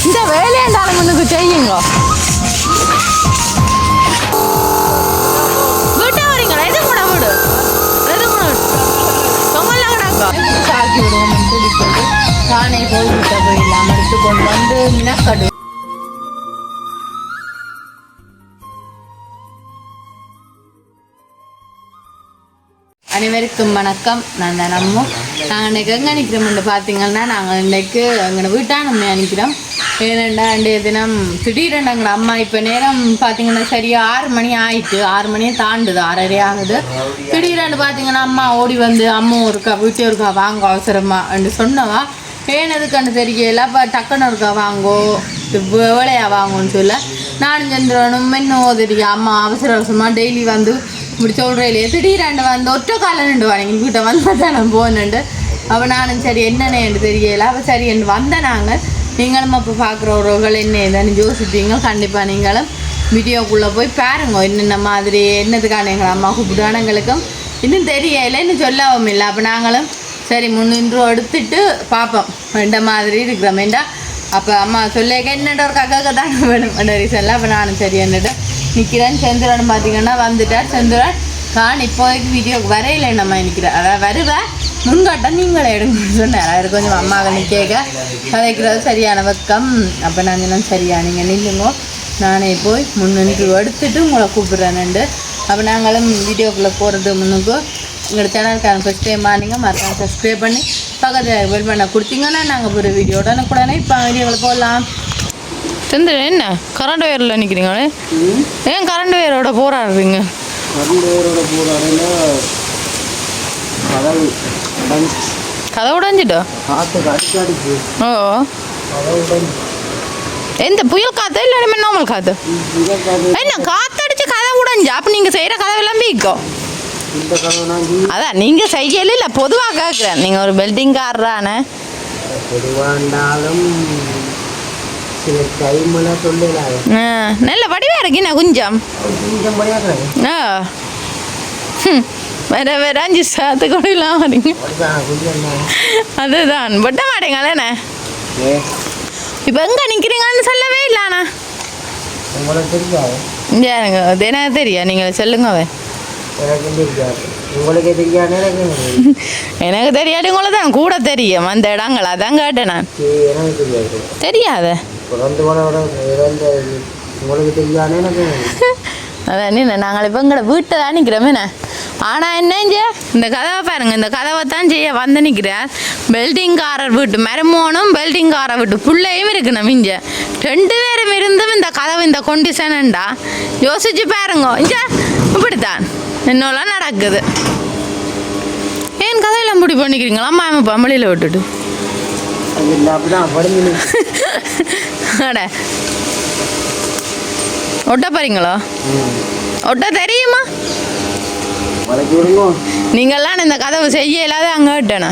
இந்த வேலையாண்டாலும் முன்னுக்கு செய்யுங்க. வீட்டை வரீங்களா? எது கூட வீடு எது கூட பொங்கல்லாம் கிடாக்கா சாக்கி விடுவோம் சொல்லிக்கொண்டு தானே போய்விட்ட போயிடலாம் எடுத்துக்கொண்டு வந்து மினக்கடு. அனைவருக்கும் வணக்கம். நான் தான் நம்ம நாங்கள் இன்றைக்கு எங்கே நிற்கிறோம்னு பார்த்தீங்கன்னா நாங்கள் இன்றைக்கு எங்களோட வீட்டாக நம்ம நிற்கிறோம். ஏனெண்டா இன்றைய தினம் திடீரெண்டு எங்களோட அம்மா இப்போ நேரம் பார்த்தீங்கன்னா சரியாக 6 மணி ஆயிடுச்சு. 6 மணியை தாண்டுது, 6:30 ஆகுது. திடீரெண்டு பார்த்தீங்கன்னா அம்மா ஓடி வந்து அம்மா இருக்கா வீட்டே இருக்கா வாங்க அவசரமா என்று சொன்னவா. ஏனதுக்குன்னு தெரியல. அப்போ டக்குன்னு இருக்கா வாங்கோ வேலையா வாங்கன்னு சொல்ல நானும் சந்திரனும் இன்னும் தெரியும் அம்மா அவசர அவசரமாக டெய்லி வந்து இப்படி சொல்கிறேன். திடீரெண்டு வந்து ஒற்றை காலம் நின்று வாங்க வீட்டை வந்து தான் நான் போனேன்ண்டு. அப்போ நானும் சரி என்னென்னு தெரியல. அப்போ சரி என்று வந்த நாங்கள் நீங்களும் அப்போ பார்க்குறவர்கள் என்ன ஏதானு யோசிப்பீங்க. கண்டிப்பாக நீங்களும் வீடியோக்குள்ளே போய் பாருங்க என்னென்ன மாதிரி என்னதுக்கான எங்கள் அம்மா கூப்பிடுவான எங்களுக்கும் இன்னும் தெரியலை இன்னும் சொல்லவும் இல்லை. அப்போ நாங்களும் சரி 300 ரூபா எடுத்துட்டு பார்ப்போம் ரெண்ட மாதிரி இருக்கிறோம் வேண்டா. அப்போ அம்மா சொல்லேக்க என்னட்ட ஒரு கக்காக்க தான் வேணும் என்ற ரீசனில். அப்போ நானும் சரி என்னட்டு நிற்கிறேன். செந்திரன் பார்த்தீங்கன்னா வந்துட்டார். செந்திரன் நான் இப்போதைக்கு வீடியோக்கு வரையில நம்ம நிற்கிறேன். அதாவது வருவேன் முன்காட்டம் நீங்களே எடுங்கன்னு சொன்னார். அவர் கொஞ்சம் அம்மாவை நிற்க கதைக்கிறது சரியான வெக்கம். அப்போ நான் சொன்னேன் சரியா நீங்கள் நில்லுங்க நானே போய் 300 ரூபா எடுத்துட்டு உங்களை கூப்பிட்றேன்னுண்டு. அப்போ நாங்களும் வீடியோக்குள்ளே போகிறது முன்னுக்கு எங்களோட சேனலுக்கான ஃபஸ்ட் டைமாக நீங்கள் மறக்காம சப்ஸ்கிரைப் பண்ணி பக்கத்தில் பெல் பண்ண கொடுத்தீங்கன்னா நாங்கள் ஒரு வீடியோ உடனே இப்போ வீடியோக்களை போடலாம். செந்திரன் என்ன கரண்ட் ஒயரில் நிற்கிறீங்களே? ஏன் கரண்ட் ஒயரோட போராடுறீங்க? கதை உடைஞ்சிட்டோ? ஓ எந்த புயல் காற்று இல்லை நார்மல் காற்று? என்ன காற்றடிச்சு கதை உடைஞ்சா? அப்போ நீங்கள் செய்கிற கதவெல்லாம் வீக்கும். அதான் நீங்கள் செய்யல இல்லை பொதுவாக கேட்குறேன். நீங்கள் ஒரு பில்டிங் காரரான நல்ல வடிவா இருக்கு நான் கொஞ்சம் வேற வேற 5 சாத்து கூடலாம் வரீங்க. அதுதான் பட்ட மாட்டேங்களேண்ணே. இப்போ எங்கே நிற்கிறீங்கன்னு சொல்லவே இல்லைண்ணா. எனக்கு தெரியும் நீங்கள் சொல்லுங்க. எனக்கு தெரியாது உங்களை தான் கூட தெரியும் அந்த இடங்கள். அதான் கேட்டேன் நான். தெரியாத அதான் என்ன நாங்கள் இப்போ எங்களை வீட்டை தான் நிற்கிறோமேண்ணே. ஆனால் என்னஞ்ச இந்த கதவை பாருங்க. இந்த கதவை தான் செய்ய வந்து நிற்கிறேன். பெல்டிங்காரர் வீட்டு மரமோனும் பெல்டிங்காரர் வீட்டு பிள்ளையும் இருக்கு. நம்ம இங்கே 2 பேரும் இருந்தும் இந்த கதவு இந்த கொண்டிஷன்டா யோசிச்சு பாருங்க. இங்கே இப்படித்தான் என்னெல்லாம் நடக்குது. ஏன் கதையெல்லாம் முடி பண்ணிக்கிறீங்களா? அம்மா பம்பளியில் விட்டுட்டு அட ஒட்ட போறீங்களா? ஒட்ட தெரியுமா? நீங்கள்லாம் இந்த கதவு செய்ய இல்லாத அங்கே விட்டேண்ணா.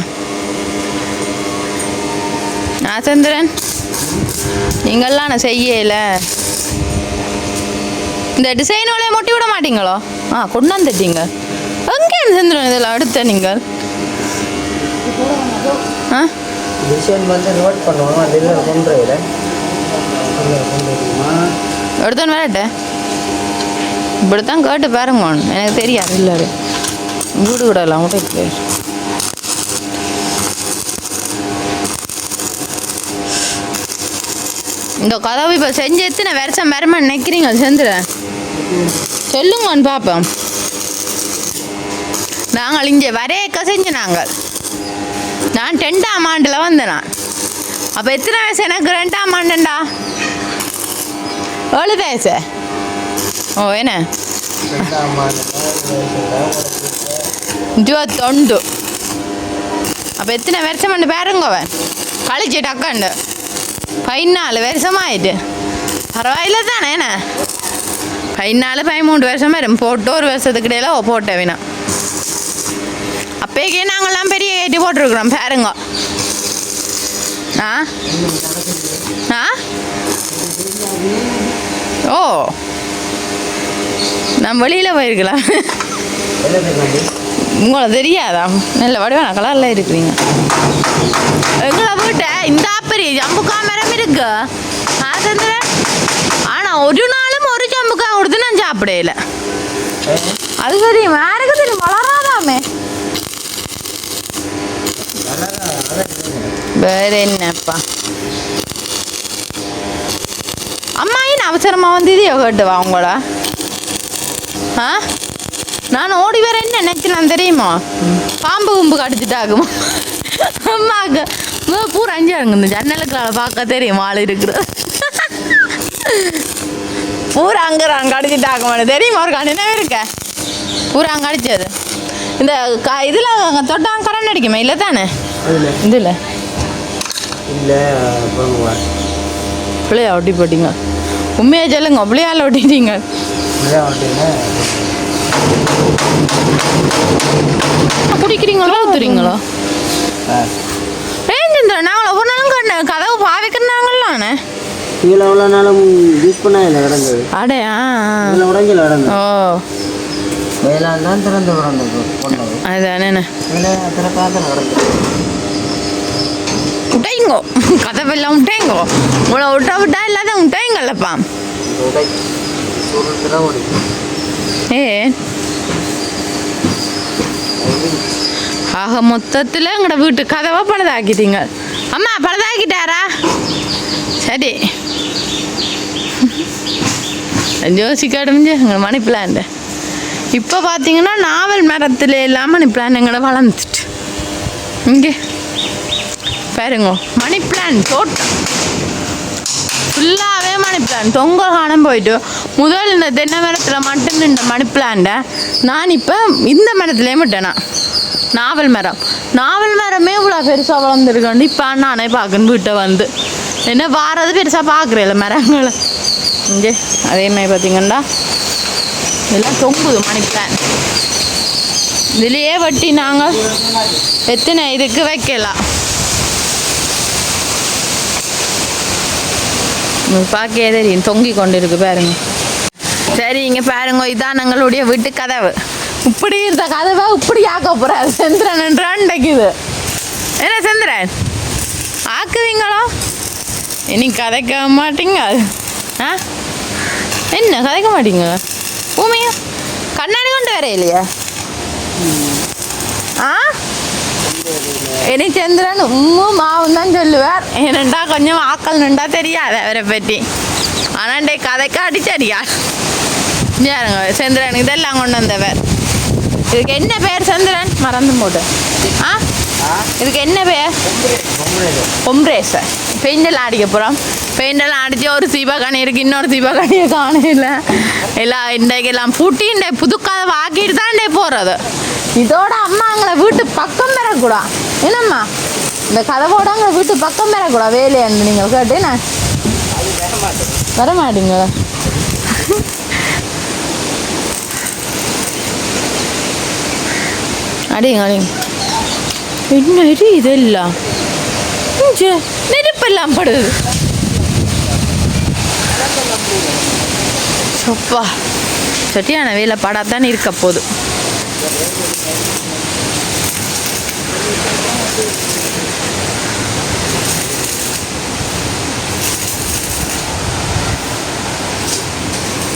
நான் சந்திரன் நீங்கள்லாம் நான் செய்யல. இந்த டிசைனோட மொட்டி விட மாட்டீங்களோ? கொண்டாந்துட்டீங்க எங்கே சந்திரன் இதெல்லாம் அடுத்த நீங்கள் எடுத்தோன்னு வரட்ட இப்படித்தான் கேட்டு பாருங்க. எனக்கு தெரியாது இல்லை வீடு விடலாம் கூட. இந்த கதவு இப்போ செஞ்சு எத்தனை வருஷம் வரமா நினைக்கிறீங்க செந்துறேன் சொல்லுங்கன்னு பார்ப்போம். நாங்கள் இங்கே வரையக்க செஞ்சு நான் 10ஆம் ஆண்டில் வந்தேன். நான் அப்போ எத்தனை வயசு எனக்கு? 2ஆம் ஆண்டுண்டா 7 வயசு. ஓ என்ன 21. அப்போ எத்தனை வருஷம் பண்ணு பாருங்கவன் கழிச்சு டக்காண்டு 14 வருஷமாயிட்டு. பரவாயில்ல தானே என்ன 14 13 வருஷம் வரும். போட்டு ஒரு வருஷத்துக்கு இடையில போட்டேன் வேணா. அப்போக்கே நாங்கள்லாம் பெரிய ஏற்றி போட்டிருக்கிறோம் பாருங்க. ஓ நான் வெளியில் போயிருக்கலாம். உங்களை தெரியாதா? நல்ல வடிவான கலரில் இருக்கிறீங்க. எங்களை வீட்டை இந்த பெரிய ஜம்புக்கா மரம் இருக்கு. சந்திரன் ஆனா ஒரு நாளும் ஒரு சம்புக்காய் கொடுத்து நான் சாப்பிடல அது தெரியும் யாருக்கு தெரியும் வளராதாமே வேற என்னப்பா அம்மாயின் அவசரமா வந்து இதையோ கேட்டுவா உங்கள நான் ஓடி வர என்ன நினைச்சேன் தெரியுமா பாம்பு கும்பு கடிச்சிட்டாகுமா அம்மாக்கு பூரா அஞ்சாருங்க இந்த ஜன்னலுக்குள்ள பார்க்க தெரியும் ஆள் இருக்கிறது பூரா அங்குறாங்க கடிச்சிட்டாக்க மாட்டேன் தெரியுமா ஒரு நினைவு இருக்க பூரா அங்கே அடிச்சது இந்த இதில் தொட்டாங்க கரண்ட் அடிக்குமே இல்லை தானே இதில் இல்லை பிள்ளையா ஒட்டி போட்டீங்க உண்மையா சொல்லுங்க பிள்ளையால ஒட்டிட்டீங்க குடிக்கிறீங்களோ ஊத்துறீங்களோ ஏன் சந்திரன் நாங்கள் ஒவ்வொரு நாளும் கதவு பாவிக்கிறாங்களாண்ணே இதில் எவ்வளோ நாளும் யூஸ் பண்ண இல்லை கிடந்தது அடையா உடஞ்சில் கிடந்தது ஓ வேளாண் தான் திறந்து கிடந்தது அதுதானே விட்டைங்கோ கதவெல்லாம் விட்டேங்கோ உங்களை விட்டா விட்டா இல்லாத விட்டாங்கல்லப்பா ஏ ஆக மொத்தத்தில் எங்களோட வீட்டு கதவை பழுதாக்கிட்டீங்க அம்மா பழுதாக்கிட்டாரா சரி யோசிக்காடுமிஞ்சு எங்களை மணி பிளான்ட் இப்போ பார்த்தீங்கன்னா நாவல் மரத்தில் எல்லாம் மணி பிளான் எங்களை வளர்ந்துட்டு இங்கே பாருங்க மணி பிளான் தோட்டம் ஃபுல்லாகவே மணி பிளான் தொங்க காணம் போயிட்டு முதல் இந்த தென்னை மரத்தில் மட்டும் இந்த மணி பிளான்ட்டை நான் இப்போ இந்த மரத்துலேயே விட்டேனா நாவல் மரமே இவ்வளோ பெருசாக வளர்ந்துருக்காண்டு இப்போ நானே பார்க்கணும் வீட்டை வந்து என்ன வாரது பெருசாக பார்க்குறேன்ல மரங்களை இங்கே அதே மாதிரி பார்த்தீங்கன்னா இதெல்லாம் தொங்குது மணி பிளான் இதுலேயே வட்டி நாங்கள் எத்தனை இதுக்கு வைக்கலாம் பார்க்க தெரியும் தொங்கி கொண்டு இருக்கு பாருங்க சரி இங்கே பாருங்க இதான் எங்களுடைய வீட்டு கதவு இப்படி இருந்த கதவை இப்படி ஆக்க போறாரு சந்திரன்ன்றான்டைக்குது என்ன சந்திரன் ஆக்குவீங்களோ இனி கதைக்க மாட்டீங்க ஆ என்ன கதைக்க மாட்டீங்க ஊமையா கண்ணாடி கொண்டு வர இல்லையா ஆ இனி சந்திரன் மாவும் தான் சொல்லுவார் ஏனண்டா கொஞ்சம் ஆக்கள் நின்றா தெரியாது அவரை பற்றி ஆனால் கதைக்கு அடிச்சடியா யாருங்க சந்திரன் இதெல்லாம் கொண்டு வந்தவர் இதுக்கு என்ன பேர் சந்திரன் மறந்து போட்டு ஆ இதுக்கு என்ன பேர் பொம்ரேசர் பெயிண்டெல்லாம் அடிக்க போகிறோம் பெயிண்டெல்லாம் அடித்து ஒரு சீபாக்கணி இருக்குது இன்னொரு சீபாக்கணியை காணையில் எல்லாம் இன்றைக்கெல்லாம் பூட்டி இன்றைய புதுக்காதை வாக்கிட்டு தான் இன்றைய போகிறது இதோட அம்மா அங்கே வீட்டு பக்கம் பெறக்கூடா என்னம்மா இந்த கதவோட அங்கே வீட்டு பக்கம் பெறக்கூடா வேலையாண்டு நீங்கள் கேட்டு நான் வர மாட்டீங்க அடிங்க அடிங்க என்ன இதெல்லாம் நெருப்பெல்லாம் படுது சொப்பா சட்டியான வேலை படாதான் இருக்க போகுது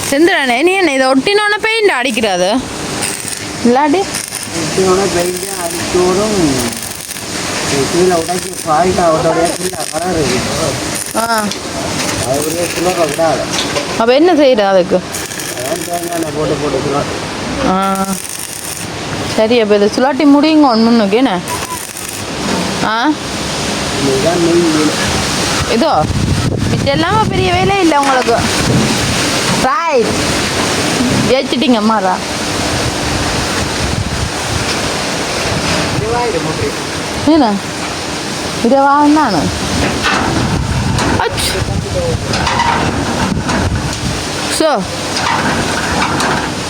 சந்திரனே நீ என்ன இதை ஒட்டினோன்னு பெயிண்ட் அடிக்கிறது இல்லாட்டி பெயிண்ட் அடிச்சோடும் கீழே உடைச்சி ஃபால்ட்டாக அவருடைய ஃபுல்லாக கலர் அவருடைய ஃபுல்லாக விடாது அப்போ என்ன செய்யற அதுக்கு தேங்காய் போட்டு போட்டுக்கலாம் சரி அப்போ இதை சுலாட்டி முடியுங்க ஒன்று என்ன இதோ இதெல்லாம் பெரிய வேலை இல்லை உங்களுக்கு ரைட் ஜெயிச்சிட்டிங்க அம்மாரா என்ன இதை வாங்கினானு ஸோ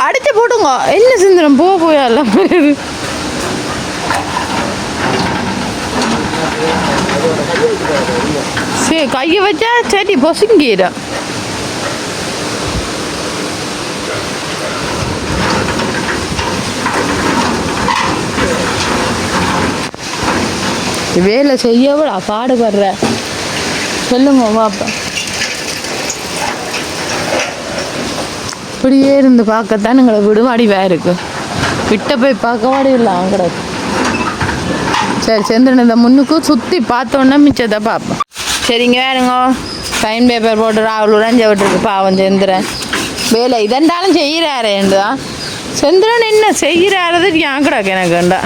அடித்து போட்டுங்க என்ன சிந்திரம் போயா எல்லாம் சரி கையை வச்சா சரி பொசுங்கிட வேலை செய்யவளா பாடுபடுற சொல்லுங்க பாப்பா இப்படியே இருந்து பார்க்கத்தான் எங்களை விடுவாடிவாக இருக்கு. கிட்ட போய் பார்க்க வாடி இல்லை அங்கடக்கு. சரி செந்திரன் இந்த முன்னுக்கு சுற்றி பார்த்தோன்னா மிச்சத்தை பார்ப்போம். சரிங்க வேறுங்க சைன் பேப்பர் போட்டு ராகுல் உடஞ்ச விட்டுருக்கு பாவம் செந்திரன். வேலை இதெண்டாலும் செய்கிறாரேண்டா. செந்திரன் என்ன செய்கிறாரது ஏன் கிடக்கு எனக்குண்டா.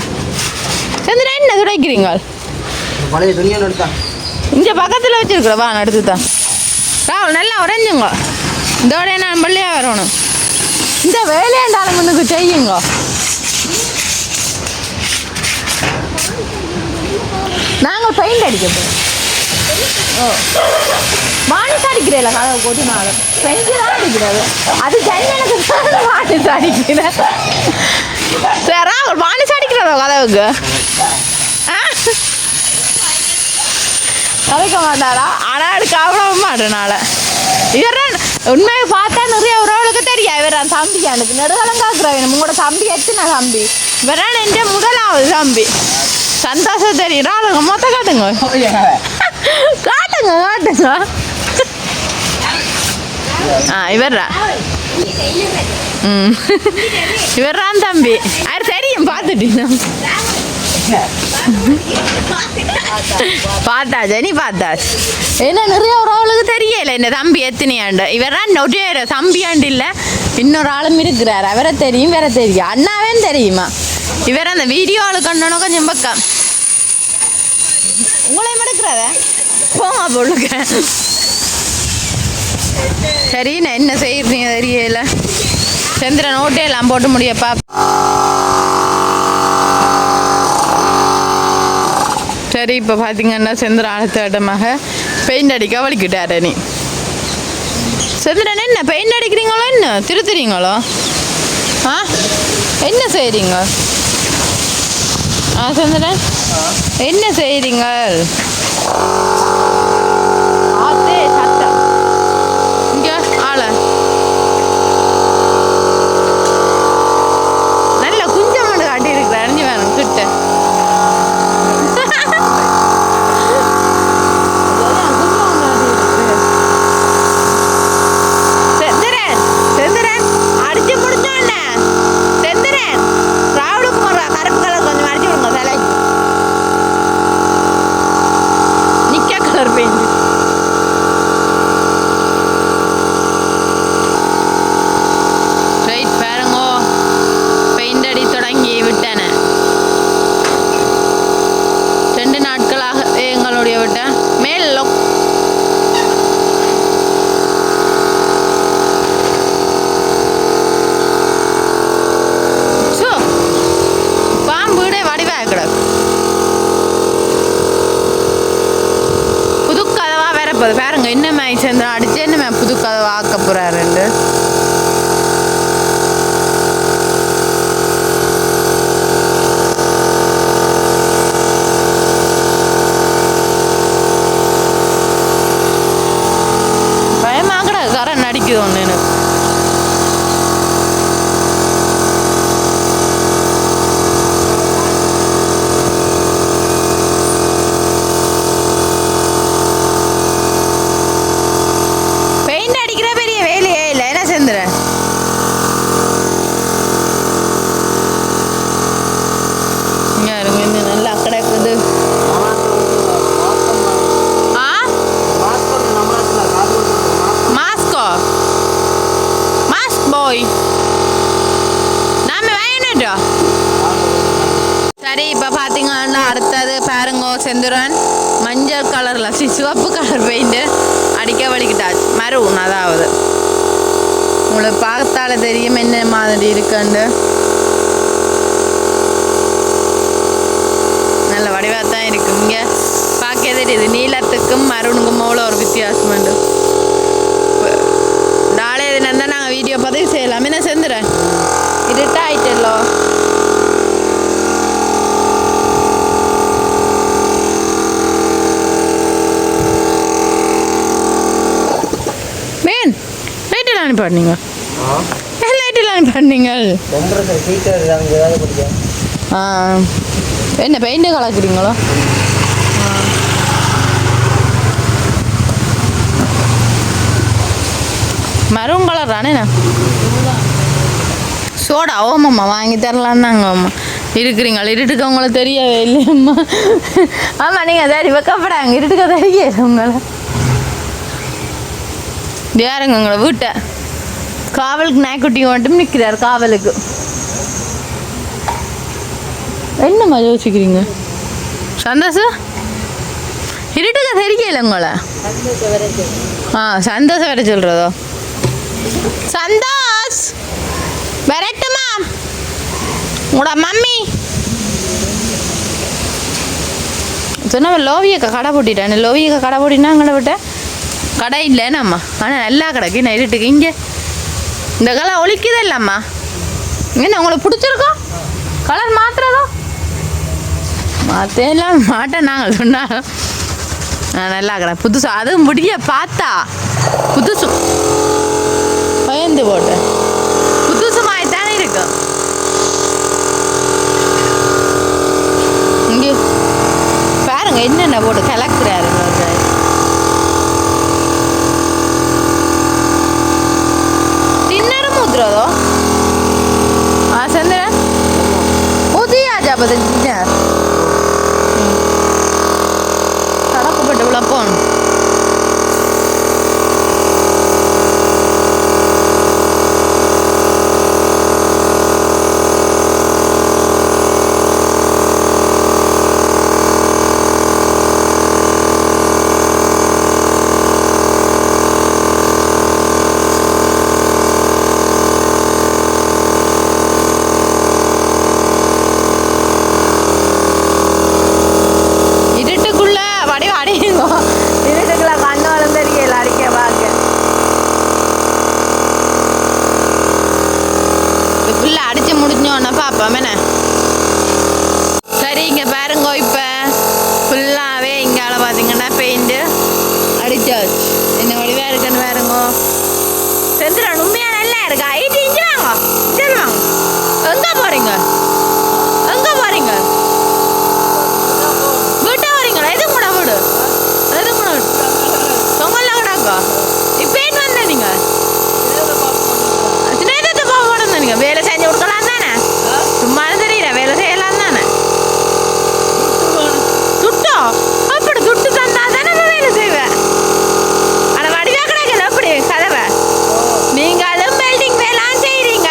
செந்திரன் என்ன துடைக்கிறீங்க? பழைய துணியை எடுத்தா இங்கே பக்கத்தில் வச்சுருக்குற வா எடுத்து தான். ராகுல் நல்லா உடஞ்சுங்க. இதோட நான் பள்ளியாக வரணும். இந்த வேலையாண்டாலும் முன்னுக்கு செய்யுங்க. நாங்கள் பெயிண்ட் அடிக்க போகிறோம். ஓ வாணிஸ் அடிக்கிறேன் கதவை போட்டு நாளும் பெயிண்ட் தான் அடிக்கிறது. அது ஜன்னலுக்கு வாணிஸ் அடிக்கிறேன். சரி வாணிஸ் அடிக்கிறதோ கதவுக்கு கதைக்க மாட்டாரா? ஆனால் அதுக்கு அவ்வளோ மாட்டேனால இவர் உண்மையை பார்த்தா நிறைய உறவுகளுக்கு தெரியும். இவர் தம்பி எனக்கு நெடுகாலம் காக்குறேன். உங்களோட தம்பி எத்தனை தம்பி? இவர் என் முதலாவது தம்பி. சந்தோஷம் தெரியும். மொத்த காட்டுங்க காட்டுங்க காட்டுங்க. இவர்ரா இவர்றான் தம்பி. அது தெரியும் பார்த்துட்டீங்க. பார்த்தாச்சு நீ பார்த்தாச்சு. ஏன்னா நிறைய உறவுகளுக்கு தெரியல இந்த தம்பி எத்தனையாண்டு. இவர்தான் நொட்டிய தம்பியாண்டு இல்லை இன்னொரு ஆளும் இருக்கிறார். அவரை தெரியும் வேற தெரியும். அண்ணாவேன்னு தெரியுமா? இவர் அந்த வீடியோவில் கண்டோன்னு கொஞ்சம் பக்கம் உங்களையும் எடுக்கிறத போங்க பொழுக்க. சரி நான் என்ன செய்யறீங்க தெரியல. சந்திரன் ஓட்டையெல்லாம் போட்டு முடியப்பா. சரி இப்போ பார்த்தீங்கன்னா சந்திரன் அடுத்த இடமாக பெயிண்ட் அடிக்க வலிக்கிட்டாரு. நீ சந்திரன் என்ன பெயிண்ட் அடிக்கிறீங்களோ என்ன திருத்துறீங்களோ? என்ன செய்கிறீங்க? சந்திரன் என்ன செய்கிறீங்க? ஆத்தே சத்தம் இங்கே ஆள நல்ல குஞ்சம் மட்டும் காட்டி இருக்கிற அறிஞ்சு வேணும் கிட்ட. பாருங்க என்ன மேய் சந்திரன் அடிச்சு என்ன புது கதவை ஆக்க போறாருண்டு. பயமாகட கரண்ட் அடிக்குது ஒன்று எனக்கு. சரி இப்போ பார்த்தீங்கன்னா அடுத்தது பாருங்க செந்துரன் மஞ்சள் கலரில் சிவப்பு கலர் பெயிண்ட் அடிக்க வலிக்கிட்டாச்சு. மரூன் அதாவது உங்களுக்கு பார்த்தால தெரியும் என்ன மாதிரி இருக்குன்னு. நல்ல வடிவாக தான் இருக்கு. இங்கே பார்க்க தெரியுது நீலத்துக்கும் மரூனுக்கும் அவ்வளோ ஒரு வித்தியாசம் உண்டு. நாளைய தினம் தான் நாங்கள் வீடியோ பதிவு செய்யலாம். என்ன செந்துரன் இருட்டாயிட்டல்லோ. பண்ணீங்க பண்ணீங்க என்ன பெயிண்ட் கலக்குறீங்களோ? மரூன் கலர் தானே சோடா ஓமாம்மா வாங்கி தரலாம் தாங்க அம்மா இருக்கிறீங்களா இருட்டுக்கு உங்களை தெரியவே இல்லையம்மா ஆமாம் நீங்கள் சரி வைக்கப்படாங்க இருட்டுக்க தெரியல உங்களை யாருங்க உங்களை வீட்டை காவலுக்கு நாய்க்குட்டி மட்டும் நிற்கிறார் காவலுக்கு என்னம்மா யோசிக்கிறீங்க சந்தோஷம் இருட்டுக்க தெரியல உங்களை சந்தோஷம் வர சொல்கிறதோ சந்தோஷ் வரட்டுமா உங்களோட மம்மி சொன்ன லோவியக்கா கடை போட்டிட்டேன் லோவியக்கா கடை போட்டினா அங்கே விட்டேன் கடை இல்லைன்னாம்மா ஆனால் நல்லா கிடக்கு நான் இருட்டுக்கு இங்கே இந்த கலர் ஒழிக்குதே இல்லைம்மா என்ன உங்களுக்கு பிடிச்சிருக்கோ கலர் மாற்றுறதோ மாற்றலாம் மாட்டேன் நாங்கள் சொன்னாலும் நல்லா கிடக்கு புதுசு அதுவும் முடிய பார்த்தா புதுசு பயந்து போட்டேன் புதுசு மாய்த்தானே இருக்கு இங்கே பாருங்க என்னென்ன போட்டு கலக்குறாரு டின்னரும் ஊத்துறதோ சந்திரன் ஊத்தியா ஜாபத்தை டின்னர் கடக்கப்பட்டு விளப்போம் சரிங்க பாருங்க இப்போ ஃபுல்லாகவே இங்கால பார்த்தீங்கன்னா பெயிண்ட்டு அடிச்சாச்சு என்ன வடிவாக இருக்குன்னு பாருங்க செந்திரன் உண்மையாக நல்லா இருக்கா ஐட்டு இஞ்சி வாங்க சொல்லுவாங்க எங்கே போகிறீங்க எங்கே போகிறீங்க வீட்டை வரீங்களா எது கூட வீடு எது கூட வீடு பொங்கலில் கூடாக்கா இப்போ ஏன் வந்தீங்க நேரத்தை போக நீங்கள் வேலை செஞ்சு கொடுக்கலாம் தானே சும்மா தெரியல வேலை செய்யலாம் தானே துட்டோம் அப்படி துட்டு தந்தா தானே வேலை செய்வேன் ஆனால் வடிவா கிடக்கல அப்படி கதவை நீங்களும் வெல்டிங் வேலாம் செய்கிறீங்க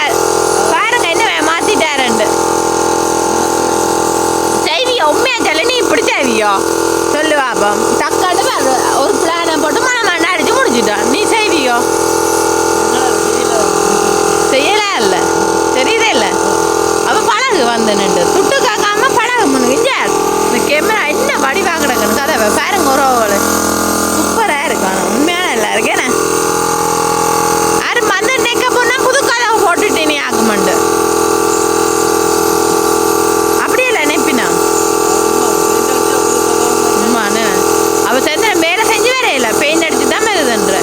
பாருங்க என்ன மாத்திட்டாருண்டு செய்வியோ உண்மையா சொல்ல நீ இப்படி செய்வியோ சொல்லுவா அப்போ தக்காடு ஒரு பிளானை போட்டு மணி அடிச்சு முடிச்சுட்டான் நீ செய்வியோ செய்யலாம் இல்லை தெரியுதே இல்லை அப்போ பழகு வந்தனுட்டு துட்டு காக்காம பழகு முன்னுக்கு இந்த கேமரா என்ன வடிவா கிடக்குன்னு கதவை பாருங்க ஒரு சூப்பராக இருக்கானு உண்மையான நல்லா இருக்கேண்ணே யாரும் வந்து நெக்க போனால் புது கதவை போட்டுட்டு நீ ஆகுமண்டு அப்படியே இல்லை நெப்பினா ஆமாண்ணே அவள் சேர்ந்து வேலை செஞ்சு வேற இல்லை பெயிண்ட் அடிச்சு தான் வருதுன்ற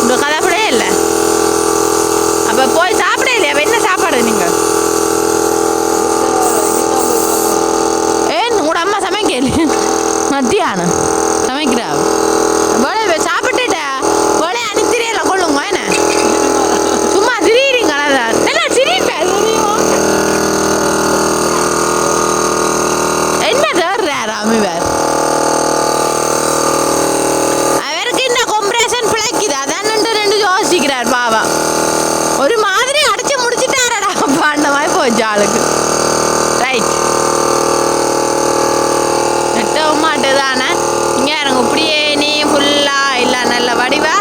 இந்த கதை அப்படியே இல்லை அப்போ போய் சாப்பிட இல்லையா என்ன சாப்பாடு நீங்கள் உங்களோட அம்மா சமைக்கல மத்தியானம் சமைக்கிறா வேலை சாப்பிட்டுட்டா வேலை அனுப்பித்திரியல கொள்ளுங்க என்ன சும்மா திரியிறீங்க நல்லா திரிப்பேன் என்ன தேர்றாரு அமிவார் அவருக்கு இந்த கொம்ப்ரேஷன் பிழைக்குது அதான் ரெண்டு யோசிக்கிறார் பாவா ஒரு மாதிரி அடிச்சு முடிச்சுட்டாரடா அப்பா அந்த மாதிரி போச்சு ஆளுக்கு ரைட் நெட்டவும் மாட்டுதானே இங்கே எனக்கு இப்படியே நீ ஃபுல்லாக இல்லை நல்ல வடிவா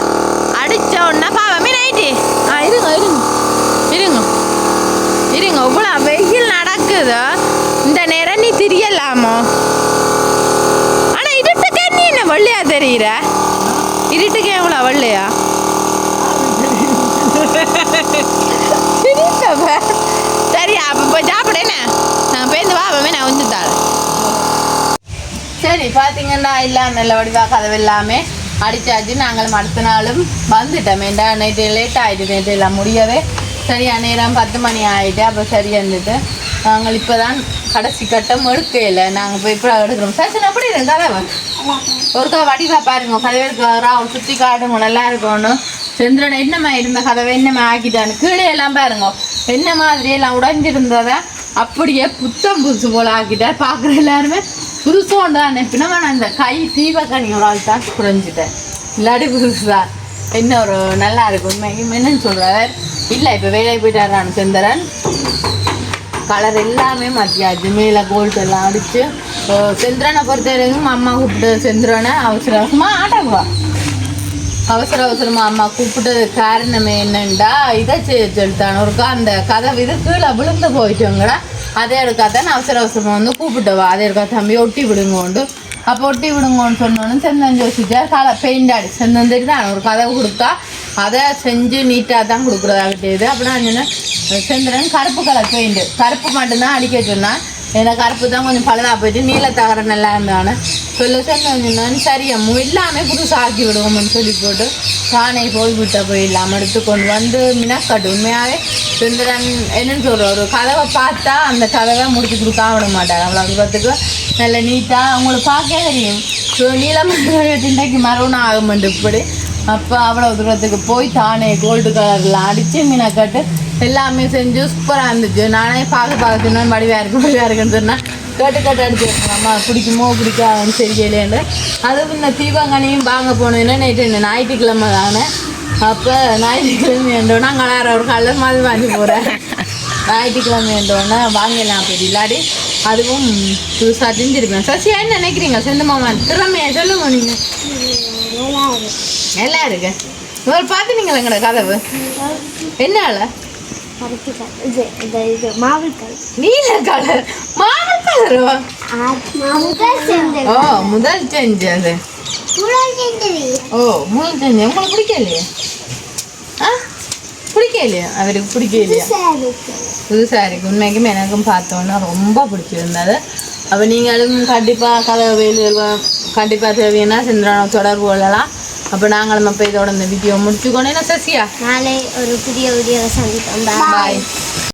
அடித்த உடனே பாவமே நைட்டு இருங்க இருங்க இருங்க இவ்வளோ வெயில் நடக்குது இந்த நேரம் நீ தெரியலாமோ ஆனால் இருட்டுக்கே நீ என்ன வெள்ளையா தெரியுற இருட்டுக்கே எவ்வளோ வெள்ளையா சரியா அப்போ போய் சாப்பிடேண்ணே நான் பேருந்து வாப்பமே நான் வந்து தரேன் சரி பார்த்தீங்கன்னா எல்லாம் நல்ல வடிவாக கதவு எல்லாமே அடித்தாச்சு நாங்களும் அடுத்த நாளும் வந்துட்டோம் ஏண்டா நைட்டு லேட் ஆகிடுது நேற்று எல்லாம் முடியவே சரியா நேரம் 10 மணி ஆகிட்டு அப்போ சரியா இருந்துட்டு நாங்கள் இப்போ தான் கடைசி கட்டம் எடுக்கையில் நாங்கள் போய் இப்போ எடுக்கிறோம் ஃபேஷன் எப்படி இருக்கு கதவை ஒருக்கா வடிவாக பாருங்க கதவை ராவல் சுற்றி காட்டுங்க நல்லா இருக்கணும் சந்திரன் என்னமா இருந்த கதவை என்னமா ஆக்கிட்டான்னு கீழே எல்லாம் பாருங்க என்ன மாதிரி எல்லாம் உடைஞ்சிருந்ததை அப்படியே புத்தம் புதுசு போல ஆக்கிட்டார். பார்க்குற எல்லாருமே புதுசோண்டு தான் நினைப்பினா நான் இந்த கை தீபக்கணி ஒரு ஆள் தான் குறைஞ்சிட்டேன். இல்லாட்டி புதுசுதான் என்ன ஒரு நல்லா இருக்கும் உண்மைக்கும் என்னன்னு சொல்கிறார். இல்லை இப்போ வேலைக்கு போயிட்டாரான் சந்திரன். கலர் எல்லாமே மாற்றியாச்சு. மேலே கோல்டு எல்லாம் அடித்து சந்திரனை பொறுத்த வரைக்கும் அம்மா கூப்பிட்டு சந்திரனை அவசர அவசரமாக ஆட்டங்குவா. அவசர அவசரமாக அம்மா கூப்பிட்டது காரணமே என்னண்டா இதை சொல்லிட்டான் ஒருக்கா அந்த கதவு இது கீழே விழுந்து போயிட்டோங்கடா. அதே இருக்காதான் அவசர அவசரமாக வந்து கூப்பிட்டவா. அதே இருக்கா தம்பி ஒட்டி விடுங்கோண்டு. அப்போ ஒட்டி விடுங்கன்னு சொன்னோன்னு செந்தன் யோசிச்சார். பெயிண்ட் அடி செந்தன் தான் ஒரு கதவு கொடுத்தா அதை செஞ்சு நீட்டாக தான் கொடுக்குறதாகிட்டே இது. அப்படின்னா சொன்னேன் சந்திரன் கருப்பு கலர் பெயிண்ட்டு கருப்பு மட்டும்தான் அடிக்க சொன்னான். ஏன்னா கருப்பு தான் கொஞ்சம் பழுதாக போயிட்டு நீல தகர நல்லா இருந்தானே சொன்னான்னு சரி அம்மு எல்லாமே புதுசாக ஆக்கி விடுவோம்னு சொல்லி போட்டு தானே போய் விட்ட போய் இல்லாமல் எடுத்து கொண்டு வந்து மினக்காட்டு. உண்மையாகவே சந்திரன் என்னன்னு சொல்கிற ஒரு கதவை பார்த்தா அந்த கதவை முடிச்சு கொடுக்காம விட மாட்டார். அவ்வளோ தூரத்துக்கு நல்ல நீட்டாக அவங்களுக்கு பார்க்க தெரியும். ஸோ நீளமாக திண்டைக்கு மரவணும் ஆகுமெண்டு இப்படி. அப்போ அவ்வளோ தூரத்துக்கு போய் தானே கோல்டு கலரில் அடித்து மீனக்கட்டு எல்லாமே செஞ்சு சூப்பராக இருந்துச்சு. நானே பார்க்க சொன்னேன் வடிவாக இருக்குன்னு சொன்னேன். கேட்டு அடிச்சு அம்மா பிடிக்குமோ பிடிக்காதுன்னு தெரியலேன்னு. அதுவும் இந்த தீபங்கனியும் வாங்க போனதுன்னா நைட்டு ஞாயிற்றுக்கிழமை தானே. அப்போ ஞாயிற்றுக்கிழமை வேண்டோன்னா அங்கே ஒரு கலர் மாதிரி வாங்கி போகிறேன். ஞாயிற்றுக்கிழமை வேண்டோன்னா வாங்கலாம் அப்படி இல்லாடி அதுவும் புதுசாக செஞ்சுருப்பேன். சசியா என்ன நினைக்கிறீங்க செந்த மாமா திறமையை சொல்லுங்க நீங்கள். நல்லா இருக்கு. ஒரு பார்த்துனீங்களா எங்களோட கதவு என்னால நீல கலர் மாவல் கலரோ? ஓ முதல் செஞ்சு அது. ஓ முதல் செஞ்சு உங்களுக்கு பிடிக்கலையே? ஆ பிடிக்கலையா? அவருக்கு பிடிக்கலையா? புதுசாக இருக்கு. உண்மைக்குமே எனக்கும் பார்த்தோன்னா ரொம்ப பிடிச்சிருந்தது. அப்போ நீங்களும் கண்டிப்பாக கதவு வேலைகள் கண்டிப்பாக தேவைன்னா சந்திரனை தொடர்பு கொள்ளலாம். அப்போ நாங்களும் இப்போ இதோட இந்த வீடியோ முடிச்சுக்கணும். என்ன சசியா? நாளை ஒரு புதிய வீடியோவை சந்திப்போம். பாய்.